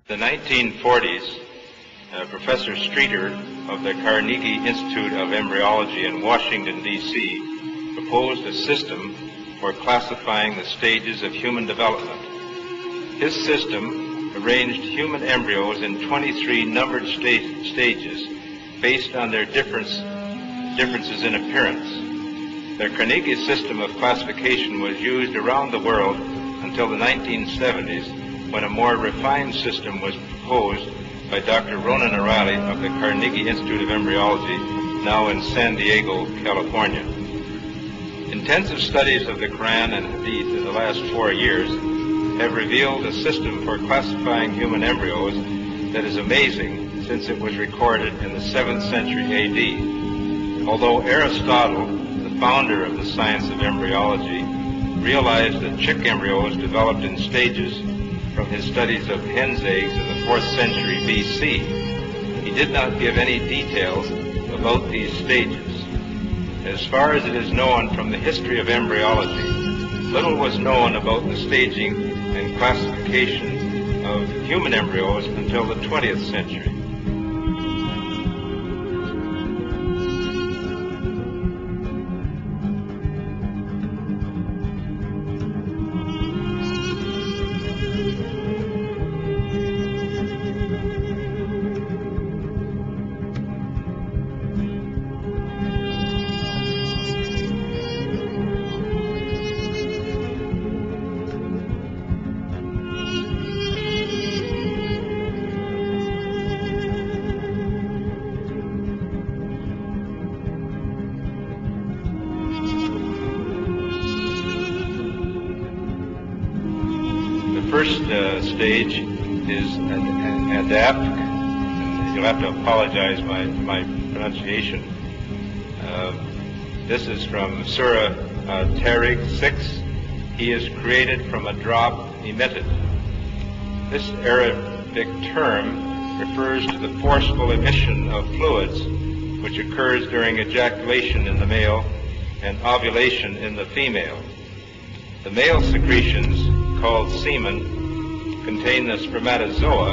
In the 1940s, Professor Streeter of the Carnegie Institute of Embryology in Washington, D.C., proposed a system for classifying the stages of human development. His system arranged human embryos in 23 numbered stages based on their differences in appearance. The Carnegie system of classification was used around the world until the 1970s, when a more refined system was proposed by Dr. Ronan O'Reilly of the Carnegie Institute of Embryology, now in San Diego, California. Intensive studies of the Quran and Hadith in the last 4 years have revealed a system for classifying human embryos that is amazing, since it was recorded in the 7th century A.D. Although Aristotle, the founder of the science of embryology, realized that chick embryos developed in stages from his studies of hen's eggs in the 4th century B.C., he did not give any details about these stages. As far as it is known from the history of embryology, little was known about the staging and classification of human embryos until the 20th century. First stage is adapt. You'll have to apologize my pronunciation. This is from Surah Tariq 6. He is created from a drop emitted. This Arabic term refers to the forceful emission of fluids which occurs during ejaculation in the male and ovulation in the female. The male secretions, called semen, contain the spermatozoa,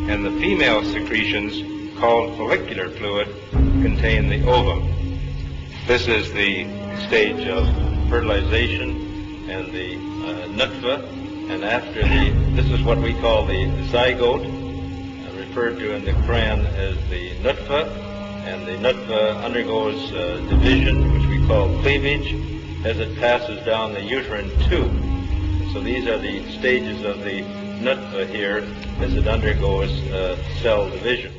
and the female secretions, called follicular fluid, contain the ovum. This is the stage of fertilization and the nutfa, and after this is what we call the zygote, referred to in the Quran as the nutfa, and the nutfa undergoes division, which we call cleavage, as it passes down the uterine tube. So these are the stages of the nutfa here as it undergoes cell division.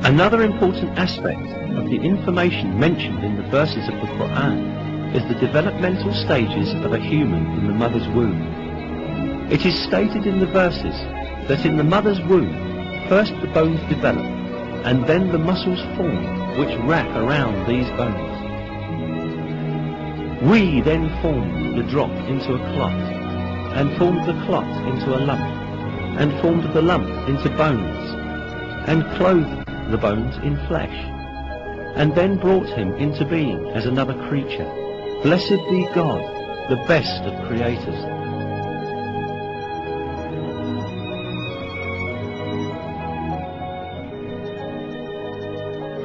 Another important aspect of the information mentioned in the verses of the Quran is the developmental stages of a human in the mother's womb. It is stated in the verses that in the mother's womb, first the bones develop, and then the muscles form which wrap around these bones. We then formed the drop into a clot, and formed the clot into a lump, and formed the lump into bones, and clothed the bones in flesh, and then brought him into being as another creature. Blessed be God, the best of creators.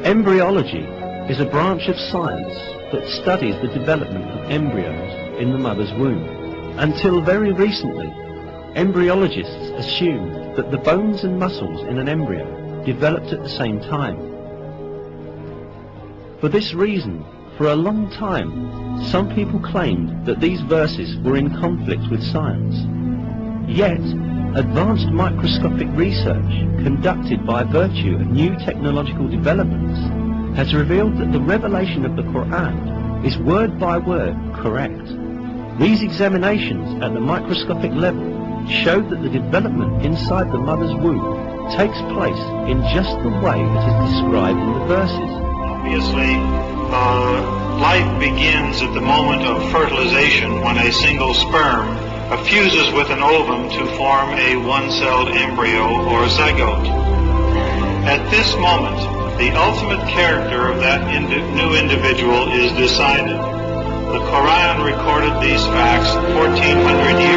Embryology is a branch of science that studies the development of embryos in the mother's womb. Until very recently, embryologists assumed that the bones and muscles in an embryo developed at the same time. For this reason, for a long time, some people claimed that these verses were in conflict with science. Yet, advanced microscopic research conducted by virtue of new technological developments has revealed that the revelation of the Quran is word by word correct. These examinations at the microscopic level showed that the development inside the mother's womb takes place in just the way it is described in the verses. Obviously, life begins at the moment of fertilization when a single sperm fuses with an ovum to form a one-celled embryo or zygote. At this moment, the ultimate character of that new individual is decided. The Quran recorded these facts 1400 years